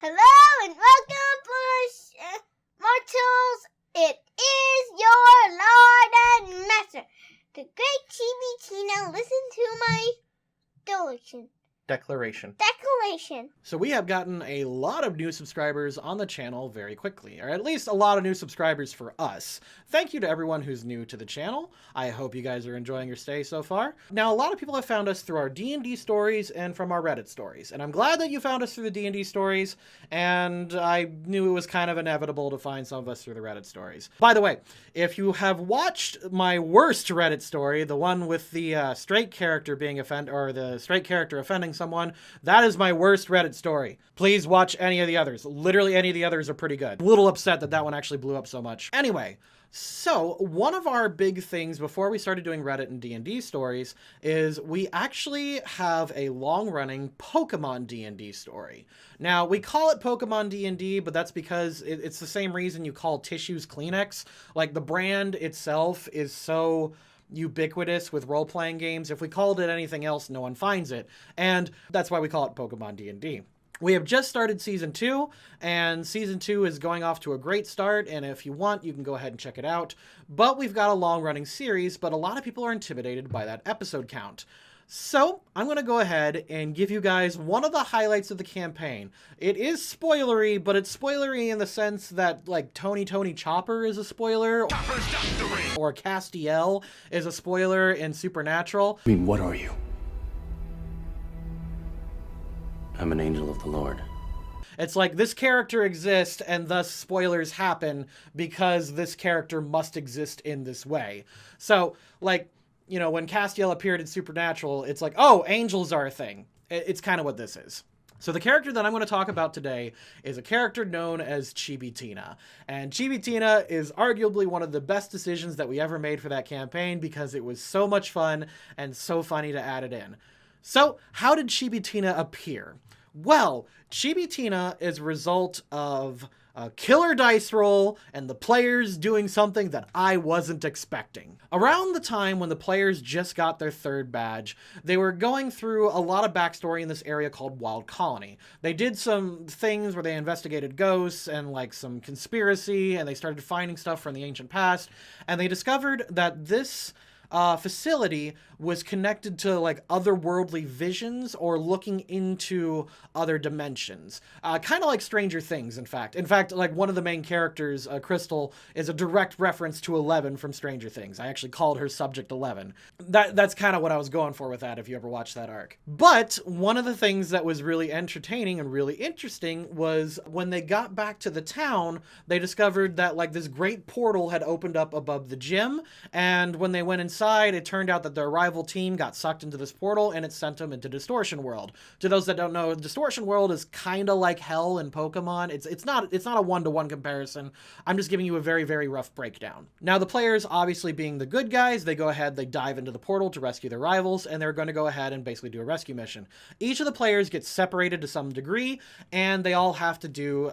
Hello and welcome, mortals. It is your Lord and Master, the great Chibi Tina. Listen to my declaration. So we have gotten a lot of new subscribers on the channel very quickly, or at least a lot of new subscribers for us. Thank you to everyone who's new to the channel. I hope you guys are enjoying your stay so far. Now, a lot of people have found us through our D&D stories and from our Reddit stories, and I'm glad that you found us through the D&D stories, and I knew it was kind of inevitable to find some of us through the Reddit stories. By the way, if you have watched my worst Reddit story, the one with the straight character being the straight character offending someone, that is my worst Reddit story. Please watch any of the others. Literally any of the others are pretty good. A little upset that that one actually blew up so much. Anyway, so one of our big things before we started doing Reddit and D&D stories is we actually have a long-running Pokemon D&D story. Now, we call it Pokemon D&D, but that's because it's the same reason you call tissues Kleenex. Like, the brand itself is so ubiquitous with role-playing games. If we called it anything else, no one finds it. And that's why we call it Pokemon D&D. We have just started Season 2, and Season 2 is going off to a great start, and if you want, you can go ahead and check it out. But we've got a long-running series, but a lot of people are intimidated by that episode count. So, I'm going to go ahead and give you guys one of the highlights of the campaign. It is spoilery, but it's spoilery in the sense that, like, Tony Chopper is a spoiler, or Castiel is a spoiler in Supernatural. I mean, what are you? I'm an angel of the Lord. It's like, this character exists, and thus spoilers happen because this character must exist in this way. So, like, you know, when Castiel appeared in Supernatural, it's like, oh, angels are a thing. It's kind of what this is. So the character that I'm going to talk about today is a character known as Chibi Tina. And Chibi Tina is arguably one of the best decisions that we ever made for that campaign because it was so much fun and so funny to add it in. So, how did Chibi Tina appear? Well, Chibi Tina is a result of a killer dice roll and the players doing something that I wasn't expecting. Around the time when the players just got their third badge, they were going through a lot of backstory in this area called Wild Colony. They did some things where they investigated ghosts and like some conspiracy, and they started finding stuff from the ancient past, and they discovered that this facility was connected to like otherworldly visions or looking into other dimensions. Kind of like Stranger Things, in fact. In fact, like one of the main characters, Crystal, is a direct reference to 11 from Stranger Things. I actually called her Subject 11. That's kind of what I was going for with that, if you ever watched that arc. But one of the things that was really entertaining and really interesting was when they got back to the town, they discovered that like this great portal had opened up above the gym, and when they went inside, it turned out that their rival team got sucked into this portal and it sent them into Distortion World. To those that don't know, Distortion World is kind of like hell in Pokemon. It's not a one-to-one comparison. I'm just giving you a very, very rough breakdown. Now, the players, obviously being the good guys, they go ahead, they dive into the portal to rescue their rivals, and they're going to go ahead and basically do a rescue mission. Each of the players gets separated to some degree, and they all have to do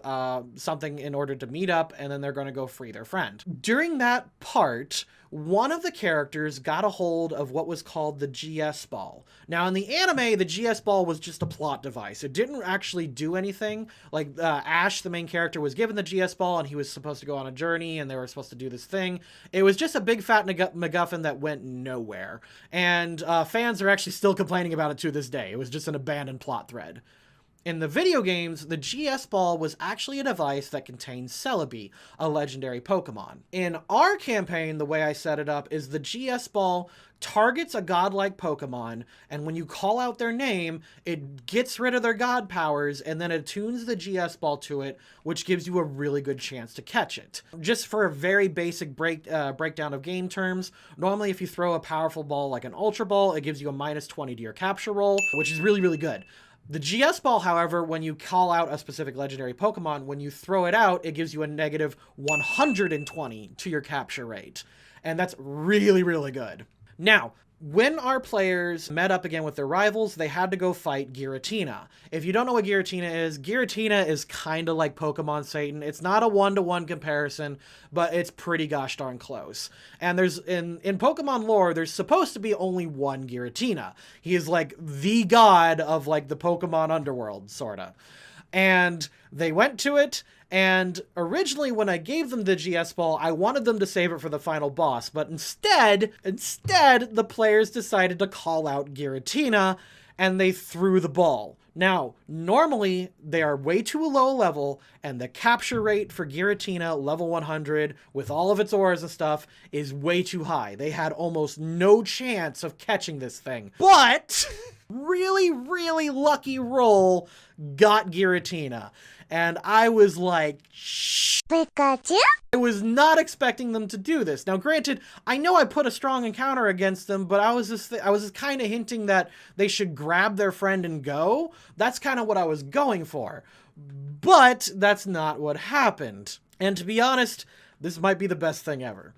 something in order to meet up, and then they're going to go free their friend. During that part, one of the characters got a hold of what was called the GS ball. Now, in the anime, the GS ball was just a plot device. It didn't actually do anything. Like, Ash, the main character, was given the GS ball, and he was supposed to go on a journey, and they were supposed to do this thing. It was just a big fat MacGuffin that went nowhere. And fans are actually still complaining about it to this day. It was just an abandoned plot thread. In the video games, the GS Ball was actually a device that contained Celebi, a legendary Pokemon. In our campaign, the way I set it up is the GS Ball targets a godlike Pokemon, and when you call out their name, it gets rid of their god powers, and then attunes the GS Ball to it, which gives you a really good chance to catch it. Just for a very basic breakdown of game terms, normally if you throw a powerful ball like an Ultra Ball, it gives you a -20 to your capture roll, which is really, really good. The GS Ball, however, when you call out a specific legendary Pokemon, when you throw it out, it gives you a -120 to your capture rate. And that's really, really good. Now, when our players met up again with their rivals, they had to go fight Giratina. If you don't know what Giratina is kind of like Pokemon Satan. It's not a one-to-one comparison, but it's pretty gosh darn close. And there's in Pokemon lore, there's supposed to be only one Giratina. He is like the god of like the Pokemon underworld, sorta. And they went to it, and originally when I gave them the GS ball, I wanted them to save it for the final boss, but instead, the players decided to call out Giratina, and they threw the ball. Now, normally, they are way too low level, and the capture rate for Giratina, level 100, with all of its auras and stuff, is way too high. They had almost no chance of catching this thing. But, really, really lucky roll got Giratina. And I was like, Pikachu? I was not expecting them to do this. Now, granted, I know I put a strong encounter against them, but I was just kind of hinting that they should grab their friend and go. That's kind of what I was going for. But that's not what happened. And to be honest, this might be the best thing ever.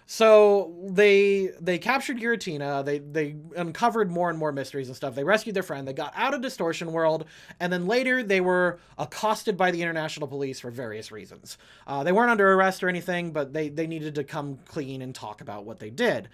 So they captured Giratina, they uncovered more and more mysteries and stuff, they rescued their friend, they got out of Distortion World, and then later they were accosted by the international police for various reasons. They weren't under arrest or anything, but they needed to come clean and talk about what they did.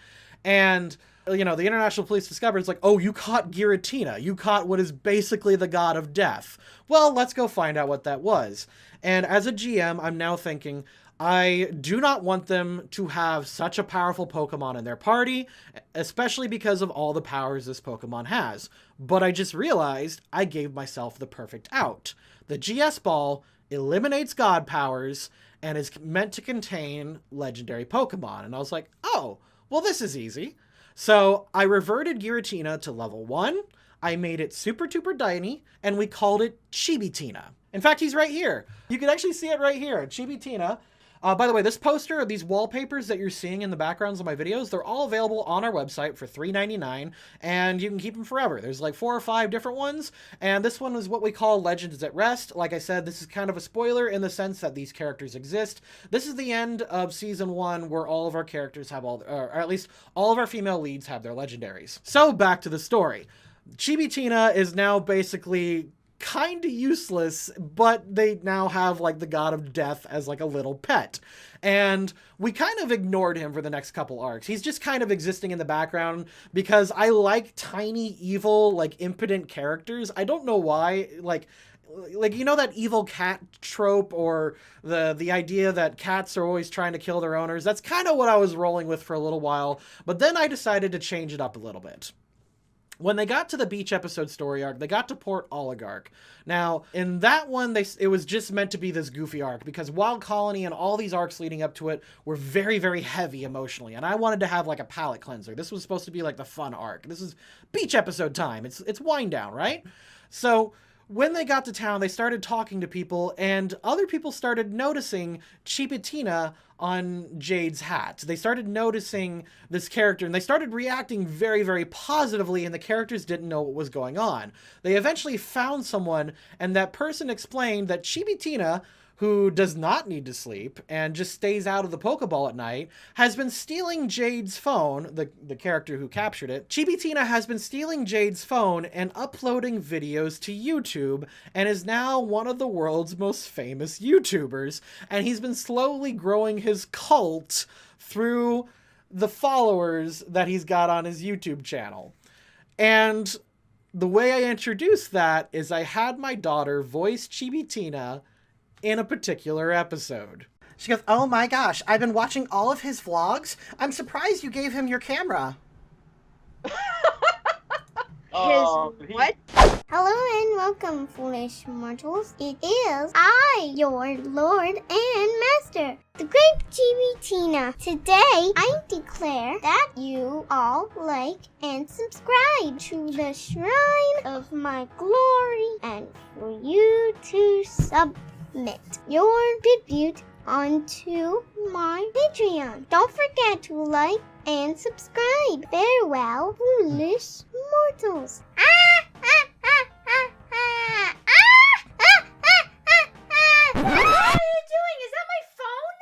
And, you know, the international police discovered, it's like, oh, you caught Giratina, you caught what is basically the god of death. Well, let's go find out what that was. And as a GM, I'm now thinking, I do not want them to have such a powerful Pokemon in their party, especially because of all the powers this Pokemon has. But I just realized I gave myself the perfect out. The GS Ball eliminates God powers and is meant to contain legendary Pokemon. And I was like, oh, well, this is easy. So I reverted Giratina to level 1, I made it super duper tiny, and we called it Chibitina. In fact, he's right here. You can actually see it right here, Chibitina. By the way, this poster, these wallpapers that you're seeing in the backgrounds of my videos, they're all available on our website for $3.99, and you can keep them forever. There's like 4 or 5 different ones, and this one is what we call Legends at Rest. Like I said, this is kind of a spoiler in the sense that these characters exist. This is the end of Season 1, where all of our characters have all, or at least all of our female leads have their legendaries. So back to the story. Chibitina is now basically kind of useless, but they now have like the god of death as like a little pet. And we kind of ignored him for the next couple arcs. He's just kind of existing in the background because I like tiny, evil, like impotent characters. I don't know why, like you know that evil cat trope, or the idea that cats are always trying to kill their owners. That's kind of what I was rolling with for a little while, but then I decided to change it up a little bit. When they got to the beach episode story arc, they got to Port Oligarch. Now, in that one, it was just meant to be this goofy arc, because Wild Colony and all these arcs leading up to it were very, very heavy emotionally, and I wanted to have like a palate cleanser. This was supposed to be like the fun arc. This is beach episode time. It's wind down, right? So when they got to town, they started talking to people, and other people started noticing Chibitina on Jade's hat. They started noticing this character, and they started reacting very, very positively, and the characters didn't know what was going on. They eventually found someone, and that person explained that Chibitina, who does not need to sleep and just stays out of the Pokeball at night, has been stealing Jade's phone, the character who captured it. Chibitina has been stealing Jade's phone and uploading videos to YouTube, and is now one of the world's most famous YouTubers, and he's been slowly growing his cult through the followers that he's got on his YouTube channel. And the way I introduced that is I had my daughter voice Chibitina in a particular episode. She goes, oh my gosh, I've been watching all of his vlogs. I'm surprised you gave him your camera. What? Hello and welcome, foolish mortals. It is I, your Lord and Master, the Great Chibitina. Today, I declare that you all like and subscribe to the Shrine of my Glory, and for you to submit your tribute onto my Patreon. Don't forget to like and subscribe. Farewell, foolish mortals. What are you doing? Is that my phone?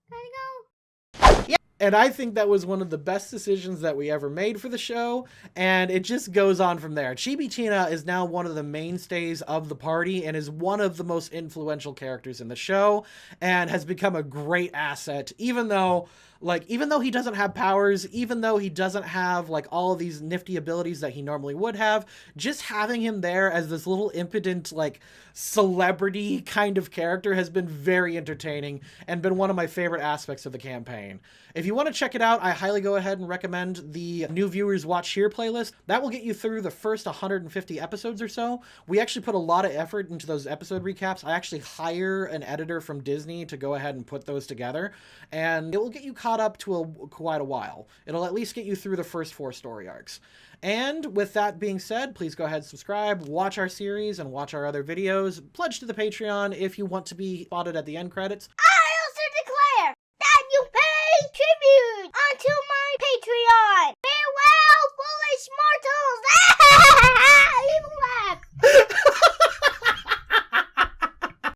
Gotta go. Yeah, and I think that was one of the best decisions that we ever made for the show, and it just goes on from there. Chibitina is now one of the mainstays of the party and is one of the most influential characters in the show, and has become a great asset, even though Like, even though he doesn't have powers, even though he doesn't have, like, all of these nifty abilities that he normally would have, just having him there as this little impotent, like, celebrity kind of character has been very entertaining and been one of my favorite aspects of the campaign. If you want to check it out, I highly go ahead and recommend the New Viewers Watch Here playlist. That will get you through the first 150 episodes or so. We actually put a lot of effort into those episode recaps. I actually hire an editor from Disney to go ahead and put those together, and it will get you caught up to quite a while. It'll at least get you through the first 4 story arcs. And with that being said, please go ahead and subscribe, watch our series, and watch our other videos. Pledge to the Patreon if you want to be spotted at the end credits.